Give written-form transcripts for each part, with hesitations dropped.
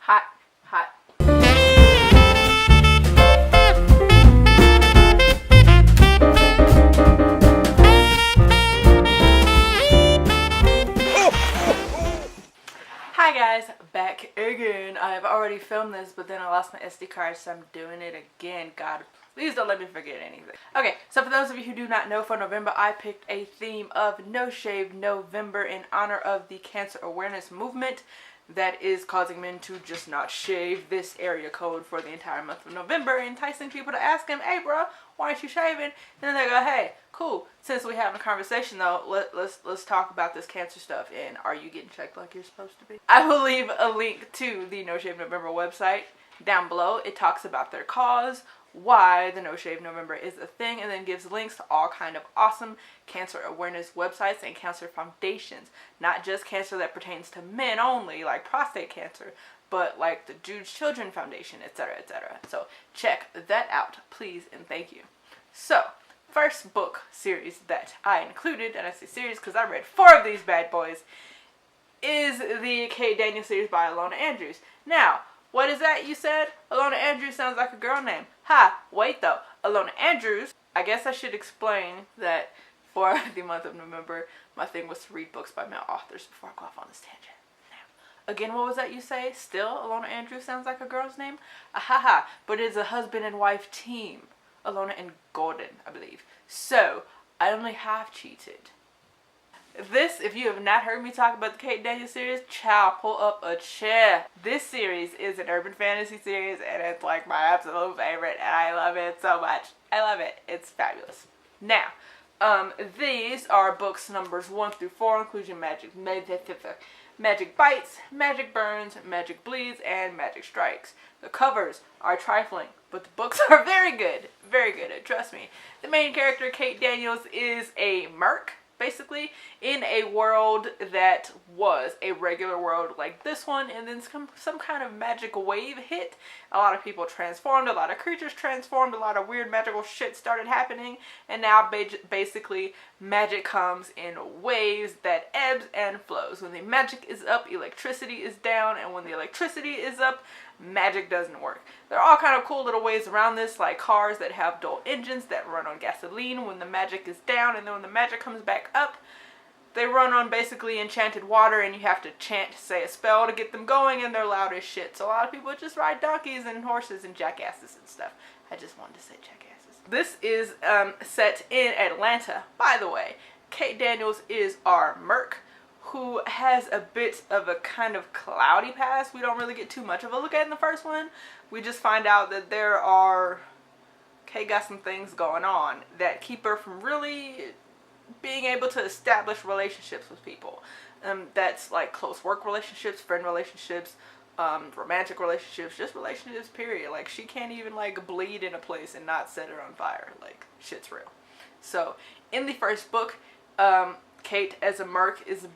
Hot, hot. Hi guys, back again. I have already filmed this, but then I lost my SD card, so I'm doing it again. God, please don't let me forget anything. Okay, so for those of you who do not know, for November I picked a theme of No Shave November in honor of the cancer awareness movement that is causing men to just not shave this area code for the entire month of November, enticing people to ask him, hey bro, why aren't you shaving? And then they go, hey, cool, since we having a conversation though, let's talk about this cancer stuff, and are you getting checked like you're supposed to be? I will leave a link to the No Shave November website down below. It talks about their cause, why the No Shave November is a thing, and then gives links to all kind of awesome cancer awareness websites and cancer foundations. Not just cancer that pertains to men only, like prostate cancer, but like the Jude's Children Foundation, etc., etc. So check that out, please and thank you. So, first book series that I included, and I say series because I read 4 of these bad boys, is the Kate Daniels series by Ilona Andrews. Now, what is that you said? Ilona Andrews sounds like a girl name. Ha! Wait though. Ilona Andrews, I guess I should explain that for the month of November, my thing was to read books by male authors before I go off on this tangent. Now, again, what was that you say? Still, Ilona Andrews sounds like a girl's name? Ahaha, but it's a husband and wife team. Ilona and Gordon, I believe. So, I only half cheated. This, if you have not heard me talk about the Kate Daniels series, child, pull up a chair. This series is an urban fantasy series, and it's like my absolute favorite, and I love it so much. I love it. It's fabulous. Now, these are books numbers 1 through 4, including Magic Bites, Magic Burns, Magic Bleeds, and Magic Strikes. The covers are trifling, but the books are very good. Very good, trust me. The main character, Kate Daniels, is a merc, basically, in a world that was a regular world like this one, and then some kind of magic wave hit. A lot of people transformed, a lot of creatures transformed, a lot of weird magical shit started happening, and now basically magic comes in waves that ebbs and flows. When the magic is up, electricity is down, and when the electricity is up, magic doesn't work. There are all kind of cool little ways around this, like cars that have dual engines that run on gasoline when the magic is down, and then when the magic comes back up, they run on basically enchanted water, and you have to chant, say a spell to get them going, and they're loud as shit. So a lot of people just ride donkeys and horses and jackasses and stuff. I just wanted to say jackasses. This is set in Atlanta, by the way. Kate Daniels is our merc, who has a bit of a kind of cloudy past. We don't really get too much of a look at in the first one. We just find out that Kate got some things going on that keep her from really being able to establish relationships with people. That's like close work relationships, friend relationships, romantic relationships, just relationships period. Like, she can't even like bleed in a place and not set it on fire. Like, shit's real. So in the first book, Kate as a merc is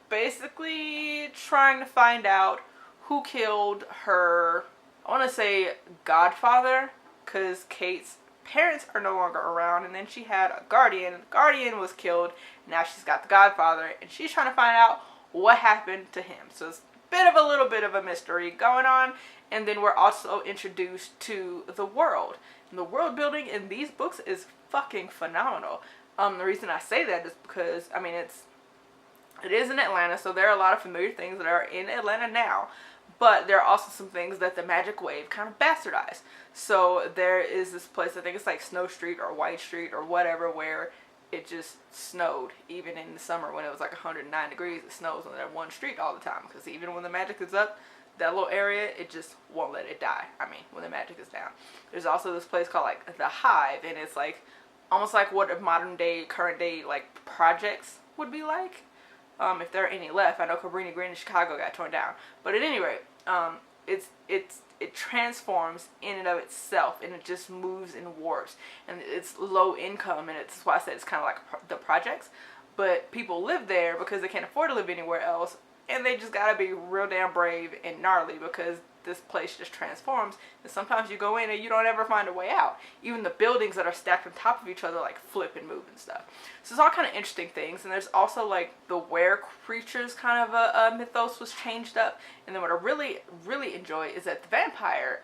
basically trying to find out who killed her, I want to say godfather, because Kate's parents are no longer around, and then she had a guardian. The guardian was killed. Now she's got the godfather, and she's trying to find out what happened to him. So it's a little bit of a mystery going on, and then we're also introduced to the world. And the world building in these books is fucking phenomenal. The reason I say that is because, I mean, it is in Atlanta, so there are a lot of familiar things that are in Atlanta now, but there are also some things that the magic wave kind of bastardized. So there is this place, I think it's like Snow Street or White Street or whatever, where it just snowed. Even in the summer when it was like 109 degrees, it snows on that one street all the time, because even when the magic is up, that little area, it just won't let it die. I mean, when the magic is down. There's also this place called like the Hive, and it's like almost like what modern day, current day like projects would be like. If there are any left. I know Cabrini Green in Chicago got torn down, but at any rate, it transforms in and of itself, and it just moves and warps, and it's low income, and that's why I said it's kind of like the projects, but people live there because they can't afford to live anywhere else, and they just gotta be real damn brave and gnarly because this place just transforms, and sometimes you go in and you don't ever find a way out. Even the buildings that are stacked on top of each other like flip and move and stuff. So it's all kind of interesting things. And there's also like the were creatures kind of a mythos was changed up. And then what I really enjoy is that the vampire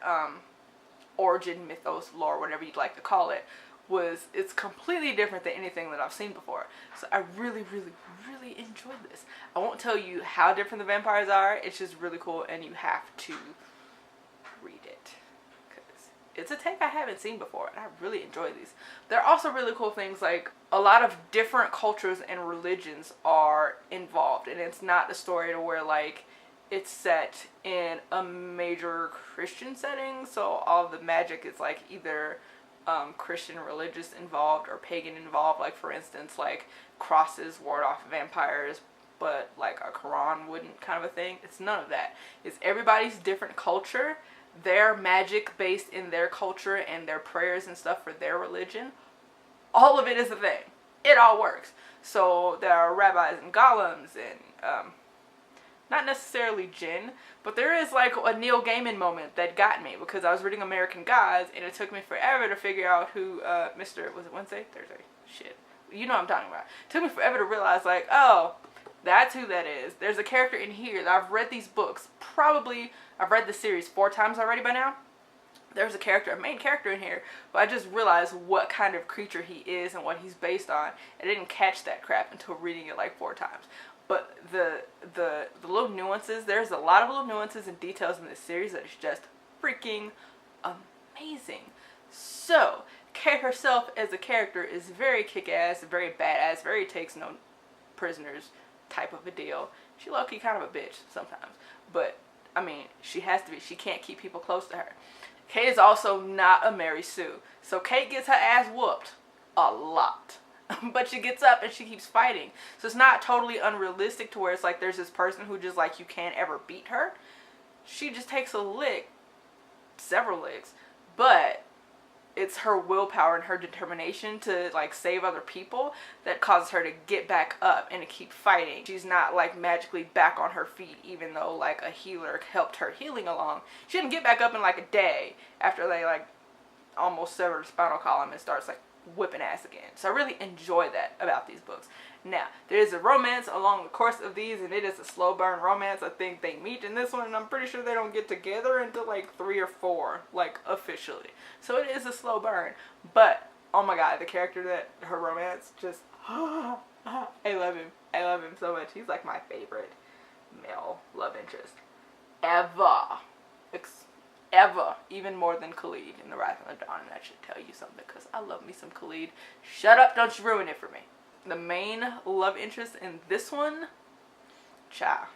origin mythos lore, whatever you'd like to call it, it's completely different than anything that I've seen before. So I really enjoyed this. I won't tell you how different the vampires are. It's just really cool, and you have to read it because it's a take I haven't seen before, and I really enjoy these. There are also really cool things like a lot of different cultures and religions are involved, and it's not a story to where like it's set in a major Christian setting, so all the magic is like either Christian religious involved or pagan involved. Like for instance, like crosses ward off vampires, but like a Quran wouldn't, kind of a thing. It's none of that. It's everybody's different culture, their magic based in their culture, and their prayers and stuff for their religion. All of it is a thing. It all works. So there are rabbis and golems and not necessarily jinn, but there is like a Neil Gaiman moment that got me because I was reading American Gods and it took me forever to figure out who was it Wednesday? Thursday? Shit. You know what I'm talking about. It took me forever to realize like, oh, that's who that is. There's a character in here that I've read these books. Probably I've read the series 4 times already by now. There's a main character in here, but I just realized what kind of creature he is and what he's based on. I didn't catch that crap until reading it like 4 times. But the little nuances, there's a lot of little nuances and details in this series that is just freaking amazing. So, Kay herself as a character is very kick-ass, very badass, very takes no prisoners type of a deal. She low-key kind of a bitch sometimes. But, I mean, she has to be. She can't keep people close to her. Kay is also not a Mary Sue. So Kay gets her ass whooped a lot. But she gets up and she keeps fighting. So it's not totally unrealistic to where it's like there's this person who just like you can't ever beat her. She just takes a lick, several licks, but it's her willpower and her determination to like save other people that causes her to get back up and to keep fighting. She's not like magically back on her feet even though like a healer helped her healing along. She didn't get back up in like a day after they like almost severed her spinal column and starts like whipping ass again. So I really enjoy that about these books. Now, there is a romance along the course of these, and it is a slow burn romance. I think they meet in this one, and I'm pretty sure they don't get together until like 3 or 4, like officially. So it is a slow burn. But, oh my god, the character that her romance just, I love him. I love him so much. He's like my favorite male love interest ever. Ever, even more than Khalid in The Rise of the Dawn, and that should tell you something because I love me some Khalid. Shut up, don't you ruin it for me. The main love interest in this one, Cha.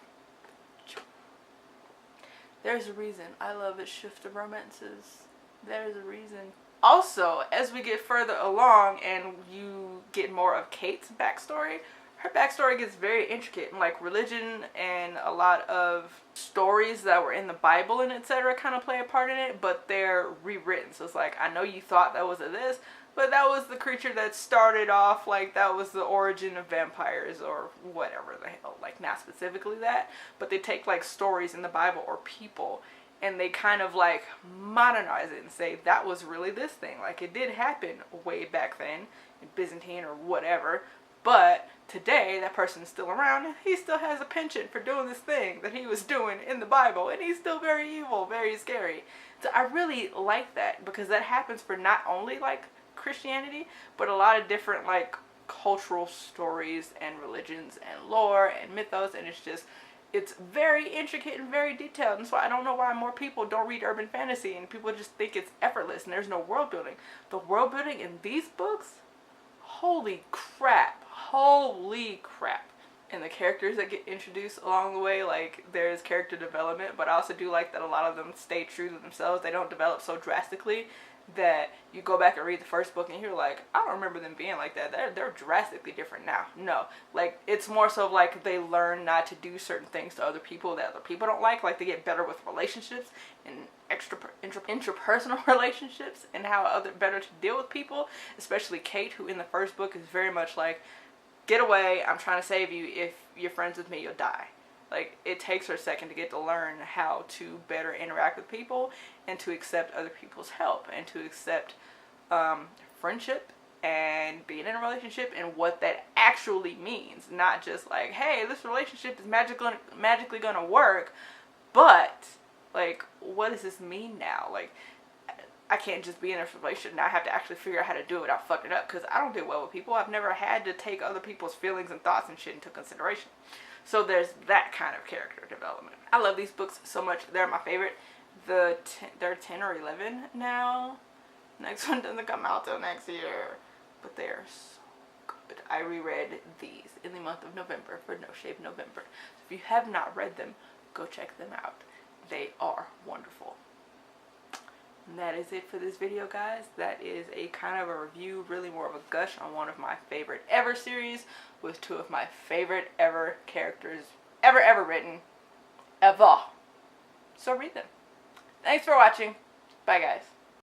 There's a reason I love a shift of romances. There's a reason. Also, as we get further along and you get more of Kate's backstory, her backstory gets very intricate, and like religion and a lot of stories that were in the Bible and etc. kind of play a part in it, but they're rewritten. So it's like, I know you thought that was a this, but that was the creature that started off, like that was the origin of vampires or whatever the hell. Like not specifically that, but they take like stories in the Bible or people and they kind of like modernize it and say that was really this thing. Like it did happen way back then in Byzantine or whatever, but today that person's still around and he still has a penchant for doing this thing that he was doing in the Bible, and he's still very evil, very scary. So I really like that because that happens for not only like Christianity, but a lot of different like cultural stories and religions and lore and mythos, and it's very intricate and very detailed. And so I don't know why more people don't read urban fantasy and people just think it's effortless and there's no world building. The world building in these books, holy crap. And the characters that get introduced along the way, like there's character development, but I also do like that a lot of them stay true to themselves. They don't develop so drastically that you go back and read the first book and you're like, I don't remember them being like that. They're drastically different now. No, like it's more so like they learn not to do certain things to other people that other people don't like they get better with relationships and intrapersonal relationships and how better to deal with people, especially Kate, who in the first book is very much like, get away, I'm trying to save you, if you're friends with me you'll die. Like, it takes her a second to get to learn how to better interact with people and to accept other people's help and to accept friendship and being in a relationship and what that actually means. Not just like, hey, this relationship is magically gonna work, but like, what does this mean now? Like, I can't just be in a relationship now. I have to actually figure out how to do it without fucking up, because I don't do well with people. I've never had to take other people's feelings and thoughts and shit into consideration. So there's that kind of character development. I love these books so much. They're my favorite. They're 10 or 11 now. Next one doesn't come out till next year, but they're so good. I reread these in the month of November for No Shave November. So if you have not read them, go check them out. They are wonderful. And that is it for this video, guys. That is a kind of a review, really more of a gush on one of my favorite ever series with two of my favorite ever characters ever written. Ever. So read them. Thanks for watching. Bye, guys.